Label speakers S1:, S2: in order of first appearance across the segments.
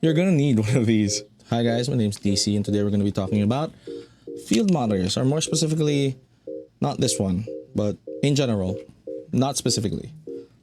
S1: You're gonna need one of these. Hi guys, my name's DC and today we're gonna be talking about field monitors, or more specifically, not this one, but in general, not specifically.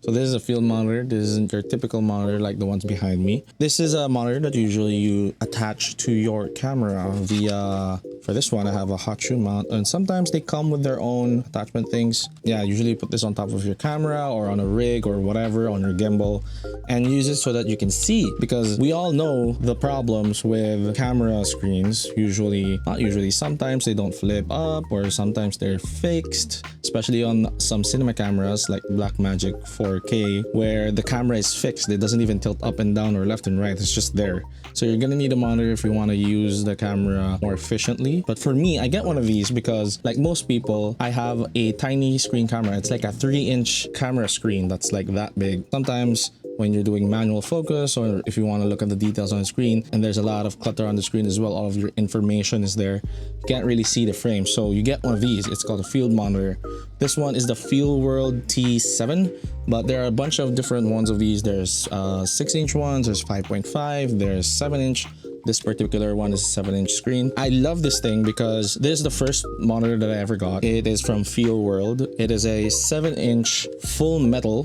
S1: So this is a field monitor. This isn't your typical monitor like the ones behind me. This is a monitor that usually you attach to your camera via, for this one I have a hot shoe mount, and sometimes they come with their own attachment things. Yeah, usually put this on top of your camera or on a rig or whatever, on your gimbal, and use it so that you can see, because we all know the problems with camera screens. Not usually, sometimes they don't flip up or sometimes they're fixed, especially on some cinema cameras like Blackmagic 4K, where the camera is fixed. It doesn't even tilt up and down or left and right. It's just there. So you're gonna need a monitor if you want to use the camera more efficiently. But for me, I get one of these because, like most people, I have a tiny screen camera. It's like a 3-inch camera screen that's like that big. Sometimes when you're doing manual focus, or if you want to look at the details on the screen and there's a lot of clutter on the screen as well, all of your information is there, you can't really see the frame. So you get one of these. It's called a field monitor. This one is the FieldWorld T7, but there are a bunch of different ones of these. There's 6-inch ones, there's 5.5, there's 7-inch. This particular one is a 7-inch screen. I love this thing because this is the first monitor that I ever got. It is from FieldWorld. It is a 7-inch full metal.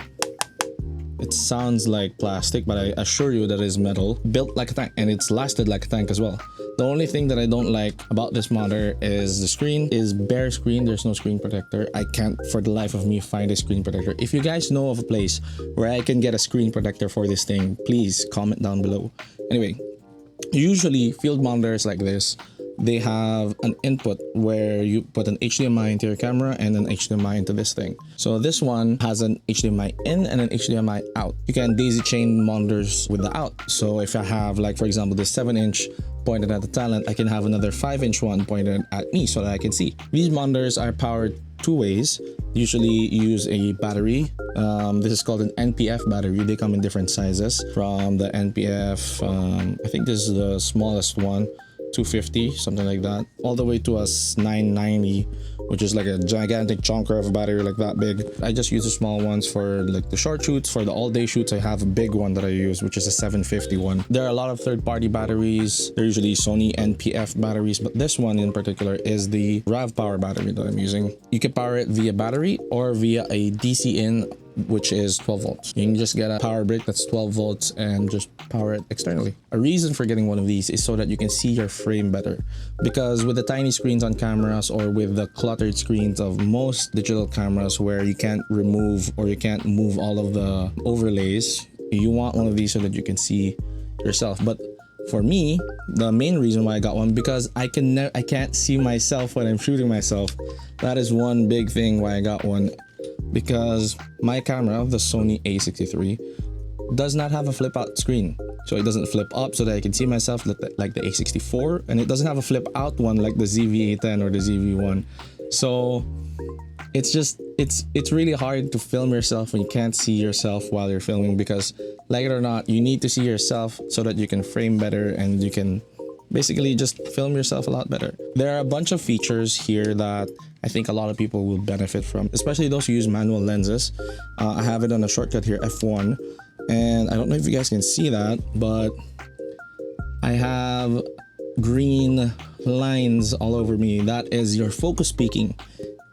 S1: It sounds like plastic, but I assure you that it is metal, built like a tank, and it's lasted like a tank as well. The only thing that I don't like about this monitor is the screen is bare screen. There's no screen protector. I can't for the life of me find a screen protector. If you guys know of a place where I can get a screen protector for this thing, please comment down below. Anyway, usually field monitors like this, they have an input where you put an HDMI into your camera and an HDMI into this thing. So this one has an HDMI in and an HDMI out. You can daisy chain monitors with the out. So if I have, like for example, this 7-inch pointed at the talent, I can have another 5-inch one pointed at me so that I can see. These monitors are powered two ways. Usually use a battery. This is called an NPF battery. They come in different sizes, from the NPF, I think this is the smallest one, 250, something like that, all the way to a 990, which is like a gigantic chunker of a battery, like that big. I just use the small ones for like the short shoots. For the all-day shoots, I have a big one that I use, which is a 750 one. There are a lot of third-party batteries. They're usually Sony NPF batteries, but this one in particular is the RAV power battery that I'm using. You can power it via battery or via a DC in, which is 12 volts. You can just get a power brick that's 12 volts and just power it externally. A reason for getting one of these is so that you can see your frame better, because with the tiny screens on cameras or with the cluttered screens of most digital cameras where you can't remove or you can't move all of the overlays, you want one of these so that you can see yourself. But for me, the main reason why I got one, because I can't see myself when I'm shooting myself. That is one big thing why I got one, because my camera, the Sony A63, does not have a flip out screen. So it doesn't flip up so that I can see myself like the A64, and it doesn't have a flip out one like the ZV-A10 or the ZV-1. So it's just, it's really hard to film yourself when you can't see yourself while you're filming, because like it or not, you need to see yourself so that you can frame better and you can basically just film yourself a lot better. There are a bunch of features here that I think a lot of people will benefit from, especially those who use manual lenses. I have it on a shortcut here, F1, and I don't know if you guys can see that, but I have green lines all over me. That is your focus peaking.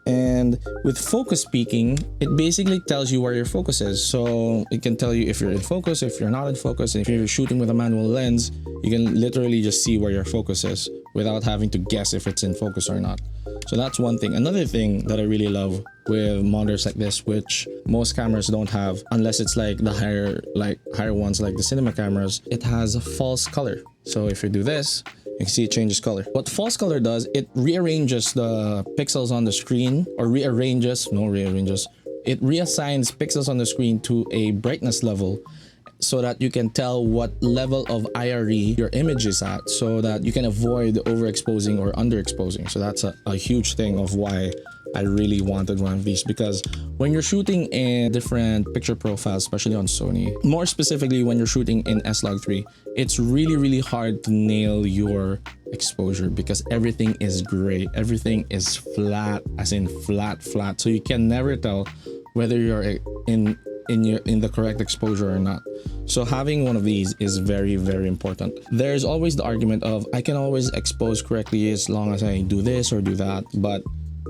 S1: And with focus peaking, it basically tells you where your focus is. So it can tell you if you're in focus, if you're not in focus, and if you're shooting with a manual lens, you can literally just see where your focus is without having to guess if it's in focus or not. So that's one thing. Another thing that I really love with monitors like this, which most cameras don't have, unless it's like the higher ones like the cinema cameras, it has a false color. So if you do this, you can see it changes color. What false color does, it rearranges the pixels on the screen, or it reassigns pixels on the screen to a brightness level, so that you can tell what level of IRE your image is at, so that you can avoid overexposing or underexposing. So that's a huge thing of why I really wanted one of these, because when you're shooting in different picture profiles, especially on Sony, more specifically when you're shooting in S-Log3, it's really hard to nail your exposure because everything is gray, everything is flat, as in flat. So you can never tell whether you're in in the correct exposure or not. So having one of these is very, very important. There's always the argument of I can always expose correctly as long as I do this or do that, but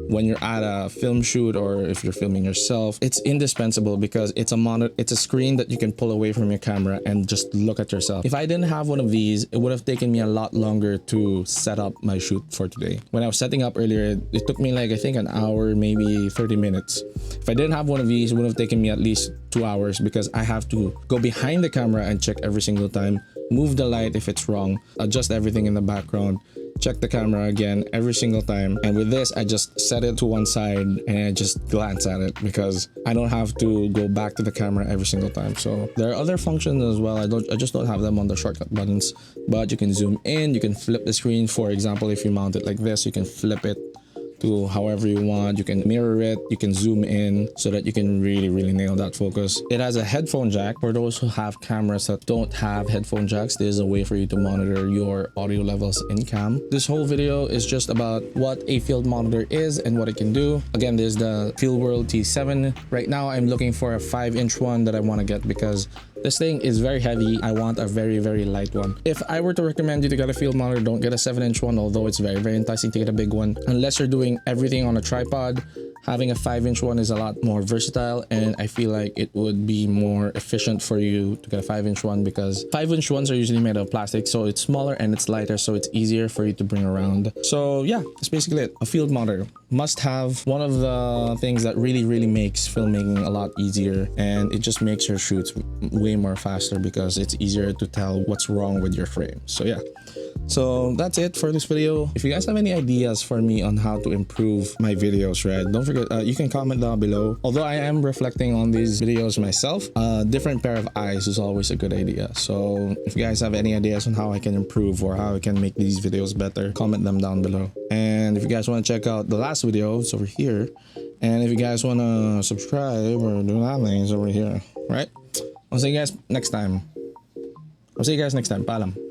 S1: when you're at a film shoot or if you're filming yourself, it's indispensable because it's a screen that you can pull away from your camera and just look at yourself. If I didn't have one of these, it would have taken me a lot longer to set up my shoot for today. When I was setting up earlier, it took me like I think an hour, maybe 30 minutes. If I didn't have one of these, it would have taken me at least 2 hours because I have to go behind the camera and check every single time, move the light if it's wrong, adjust everything in the background, check the camera again every single time. And with this, I just set it to one side and I just glance at it because I don't have to go back to the camera every single time. So there are other functions as well. I just don't have them on the shortcut buttons, but you can zoom in, you can flip the screen. For example, if you mount it like this, you can flip it to however you want. You can mirror it, you can zoom in so that you can really nail that focus. It has a headphone jack. For those who have cameras that don't have headphone jacks, there's a way for you to monitor your audio levels in cam. This whole video is just about what a field monitor is and what it can do. Again, there's the Fieldworld T7. Right now I'm looking for a 5-inch one that I want to get because this thing is very heavy. I want a very light one. If I were to recommend you to get a field monitor, don't get a 7-inch one, although it's very enticing to get a big one. Unless you're doing everything on a tripod, having a 5-inch one is a lot more versatile, and I feel like it would be more efficient for you to get a 5-inch one because 5-inch ones are usually made of plastic, so it's smaller and it's lighter, so it's easier for you to bring around. So yeah, that's basically it. A field monitor must have. One of the things that really makes filmmaking a lot easier, and it just makes your shoots way more faster because it's easier to tell what's wrong with your frame. So yeah, so that's it for this video. If you guys have any ideas for me on how to improve my videos, right, don't forget you can comment down below. Although I am reflecting on these videos myself, a different pair of eyes is always a good idea. So if you guys have any ideas on how I can improve or how I can make these videos better, comment them down below. And if you guys want to check out the last video, it's over here. And if you guys want to subscribe or do that thing, it's over here, right? I'll see you guys next time. Paalam.